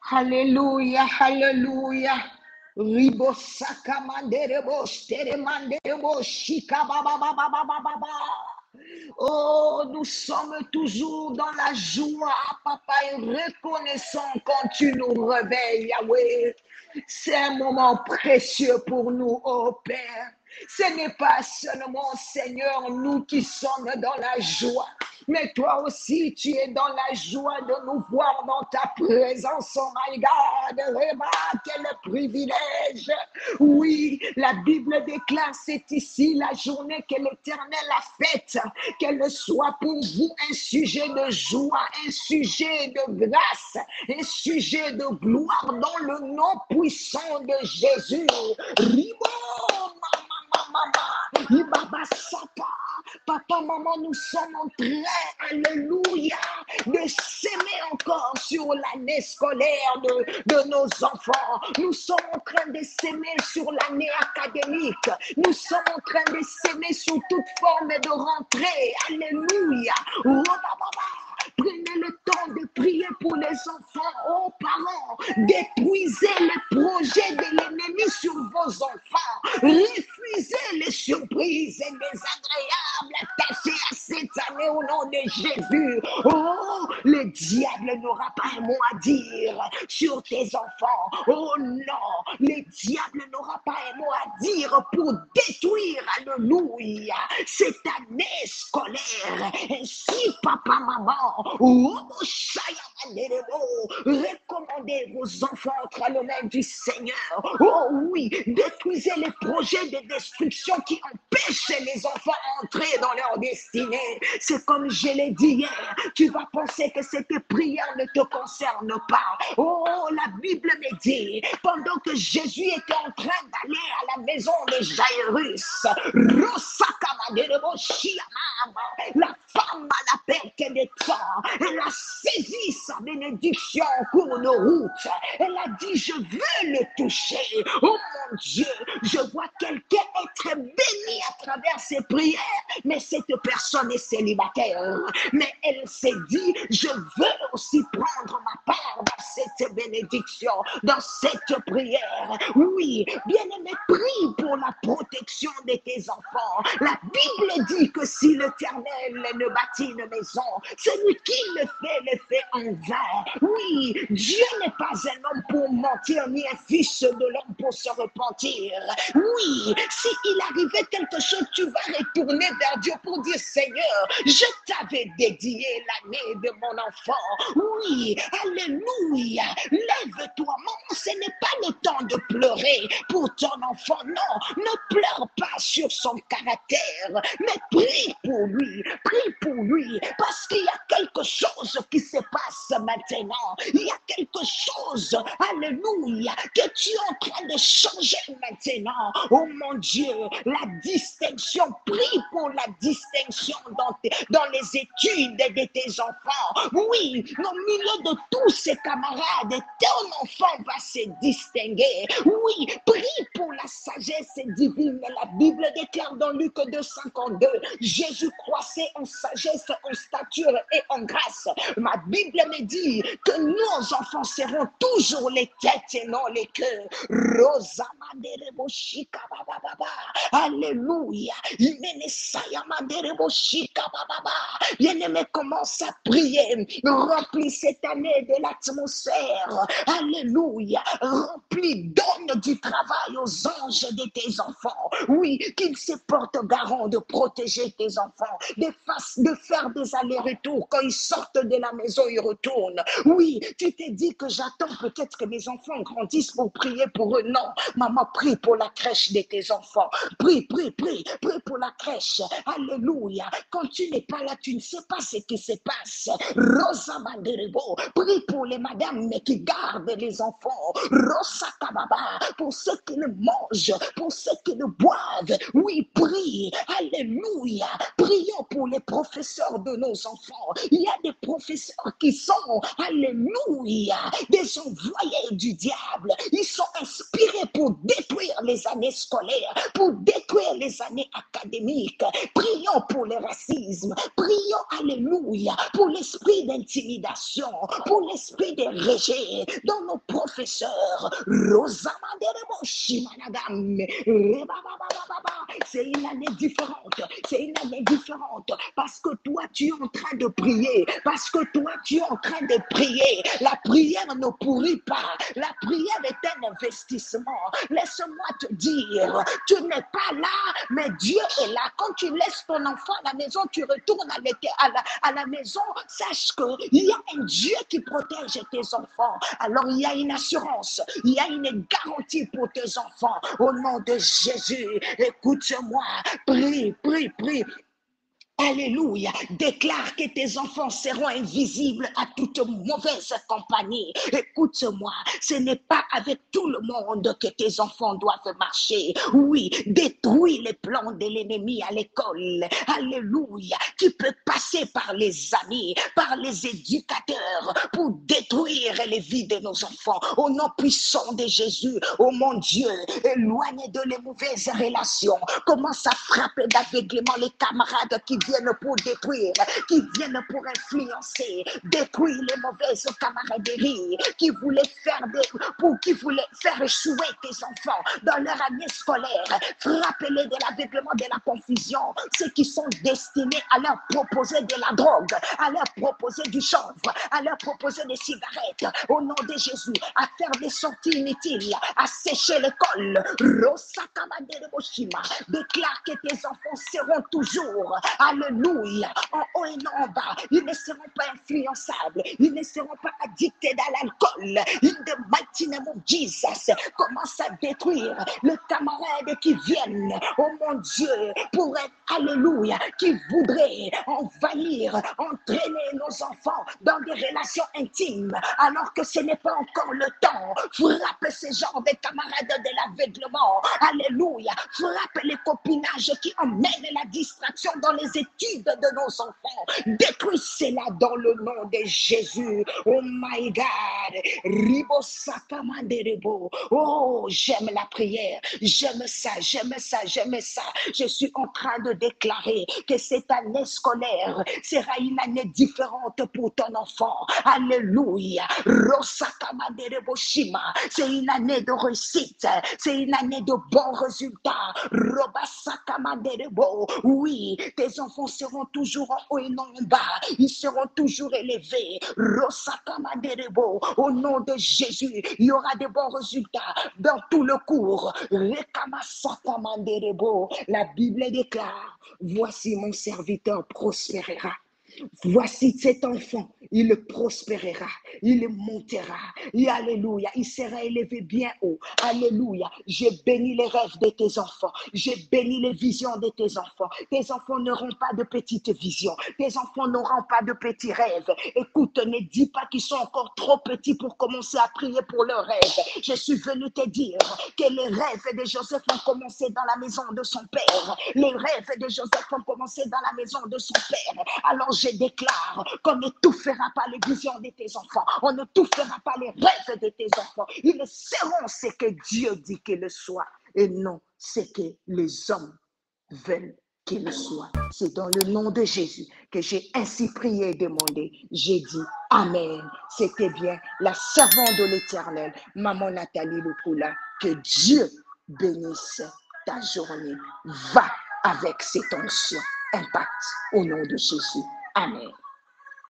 Alléluia, alléluia. Ribo sakamanderebo, steremanderebo, shikababababababa. Oh, nous sommes toujours dans la joie, papa, et reconnaissant quand tu nous réveilles, Yahweh. C'est un moment précieux pour nous, oh Père. Ce n'est pas seulement, Seigneur, nous qui sommes dans la joie, mais toi aussi, tu es dans la joie de nous voir dans ta présence, oh my God. Réma, quel privilège. Oui, la Bible déclare, c'est ici la journée que l'Éternel a faite, qu'elle soit pour vous un sujet de joie, un sujet de grâce, un sujet de gloire dans le nom puissant de Jésus. Ribo, mama, ibaba sapa. Papa, maman, nous sommes en train, alléluia, de s'aimer encore sur l'année scolaire de nos enfants. Nous sommes en train de s'aimer sur l'année académique. Nous sommes en train de s'aimer sur toute forme de rentrée. Alléluia. Prenez le temps de prier pour les enfants. Oh, parents, détruisez les projets de l'ennemi sur vos enfants. Refusez les surprises et désagréables attachées à cette année au nom de Jésus. Oh, le diable n'aura pas un mot à dire sur tes enfants. Oh non, le diable n'aura pas un mot à dire pour détruire, alléluia, cette année scolaire. Ainsi, papa, maman, recommandez vos enfants entre les mains du Seigneur. Oh oui, détruisez les projets de destruction qui empêchent les enfants d'entrer dans leur destinée. C'est comme je l'ai dit hier, tu vas penser que cette prière ne te concerne pas. Oh, la Bible me dit, pendant que Jésus était en train d'aller à la maison de Jairus, la femme à la perte de temps, elle a saisi sa bénédiction en cours de route. Elle a dit, je veux le toucher. Oh mon Dieu, je vois quelqu'un être béni à travers ses prières, mais cette personne est célibataire. Mais elle s'est dit, je veux aussi prendre ma part dans cette bénédiction, dans cette prière. Oui, bien-aimé, prie pour la protection de tes enfants. La Bible dit que si l'Éternel ne bâtit une maison, celui qui le fait en vain. Oui, Dieu n'est pas un homme pour mentir, ni un fils de l'homme pour se repentir. Oui, s'il arrivait quelque chose, tu vas retourner vers Dieu pour dire, Seigneur, je t'avais dédié l'année de mon enfant. Oui, alléluia. Lève-toi, maman, ce n'est pas le temps de pleurer pour ton enfant. Non, ne pleure pas sur son caractère, mais prie pour lui, parce qu'il y a quelque chose qui se passe maintenant. Il y a quelque chose, alléluia, que tu es en train de changer maintenant. Oh mon Dieu, la distinction, prie pour la distinction dans les études de tes enfants. Oui, au milieu de tous ses camarades, ton enfant va se distinguer. Oui, prie pour la sagesse divine. La Bible déclare dans Luc 2,52, Jésus croissait en sagesse, en stature et en grâce. Ma Bible me dit que nos enfants seront toujours les têtes et non les cœurs. Alléluia. Bien-aimé, commence à prier. Remplis cette année de l'atmosphère. Alléluia. Remplis, donne du travail aux anges de tes enfants. Oui, qu'ils se portent garant de protéger tes enfants, de faire des allers-retours. Quand ils sortent de la maison, ils retournent. Oui, tu t'es dit que j'attends peut-être que mes enfants grandissent pour prier pour eux. Non, maman, prie pour la crèche de tes enfants. Prie pour la crèche. Alléluia. Quand tu n'es pas là, tu ne sais pas ce qui se passe. Rosa Manderebo, prie pour les madames qui gardent les enfants. Rosakababa, pour ceux qui le mangent, pour ceux qui le boivent. Oui, prie. Alléluia. Prions pour les professeurs de nos enfants. Il y a des professeurs qui sont, alléluia, des envoyés du diable. Ils sont inspirés pour détruire les années scolaires, pour détruire les années académiques. Prions pour le racisme. Prions, alléluia, pour l'esprit d'intimidation, pour l'esprit de rejet dans nos professeurs. C'est une année différente. C'est une année différente. Parce que toi, tu es en train de prier. Parce que toi, tu es en train de prier. La prière ne pourrit pas. La prière est un investissement. Laisse-moi te dire, tu n'es pas là, mais Dieu est là. Quand tu laisses ton enfant à la maison, tu retournes à la maison, sache qu'il y a un Dieu qui protège tes enfants. Alors il y a une assurance, il y a une garantie pour tes enfants. Au nom de Jésus, écoute-moi, prie, prie, prie. Alléluia. Déclare que tes enfants seront invisibles à toute mauvaise compagnie. Écoute-moi, ce n'est pas avec tout le monde que tes enfants doivent marcher. Oui, détruis les plans de l'ennemi à l'école. Alléluia. Qui peut passer par les amis, par les éducateurs pour détruire les vies de nos enfants. Au nom puissant de Jésus, oh mon Dieu, éloigne de les mauvaises relations. Commence à frapper d'aveuglement les camarades qui viennent pour détruire, qui viennent pour influencer, détruire les mauvaises camaraderies, qui voulaient faire échouer tes enfants dans leur année scolaire. Frappez-les de l'aveuglement, de la confusion, ceux qui sont destinés à leur proposer de la drogue, à leur proposer du chanvre, à leur proposer des cigarettes, au nom de Jésus, à faire des sorties inutiles, à sécher l'école. Déclare que tes enfants seront toujours, alléluia, en haut et non en bas. Ils ne seront pas influençables, ils ne seront pas addictés à l'alcool. In the mighty name of Jesus, commence à détruire les camarades qui viennent, oh mon Dieu, pour être, alléluia, qui voudraient envahir, entraîner nos enfants dans des relations intimes, alors que ce n'est pas encore le temps. Frappe ces genres de camarades de l'aveuglement, alléluia. Frappe les copinages qui emmènent la distraction dans les études de nos enfants. Détruis cela dans le nom de Jésus. Oh my God. Ribo sakamanderebo. Oh, j'aime la prière. J'aime ça, j'aime ça, j'aime ça. Je suis en train de déclarer que cette année scolaire sera une année différente pour ton enfant. Alléluia. Rosakamanderebo shima. C'est une année de réussite. C'est une année de bons résultats. Robasakamanderebo. Oui, tes enfants seront toujours en haut et non en bas. Ils seront toujours élevés. Rosakamaderebo. Au nom de Jésus, il y aura des bons résultats dans tout le cours. Rekamasakamanderebo. La Bible déclare, voici mon serviteur prospérera. Voici cet enfant, il prospérera, il montera, et alléluia, il sera élevé bien haut, alléluia. J'ai béni les rêves de tes enfants, j'ai béni les visions de tes enfants. Tes enfants n'auront pas de petites visions, tes enfants n'auront pas de petits rêves. Écoute, ne dis pas qu'ils sont encore trop petits pour commencer à prier pour leurs rêves. Je suis venu te dire que les rêves de Joseph ont commencé dans la maison de son père. Les rêves de Joseph ont commencé dans la maison de son père. Alors je déclare qu'on ne touffera pas les visions de tes enfants. On ne touffera pas les rêves de tes enfants. Ils seront ce que Dieu dit qu'ils soient et non ce que les hommes veulent qu'ils soient. C'est dans le nom de Jésus que j'ai ainsi prié et demandé. J'ai dit Amen. C'était bien la servante de l'Éternel, Maman Nathalie Lukula. Que Dieu bénisse ta journée. Va avec cette onction. Impact au nom de Jésus. Amen.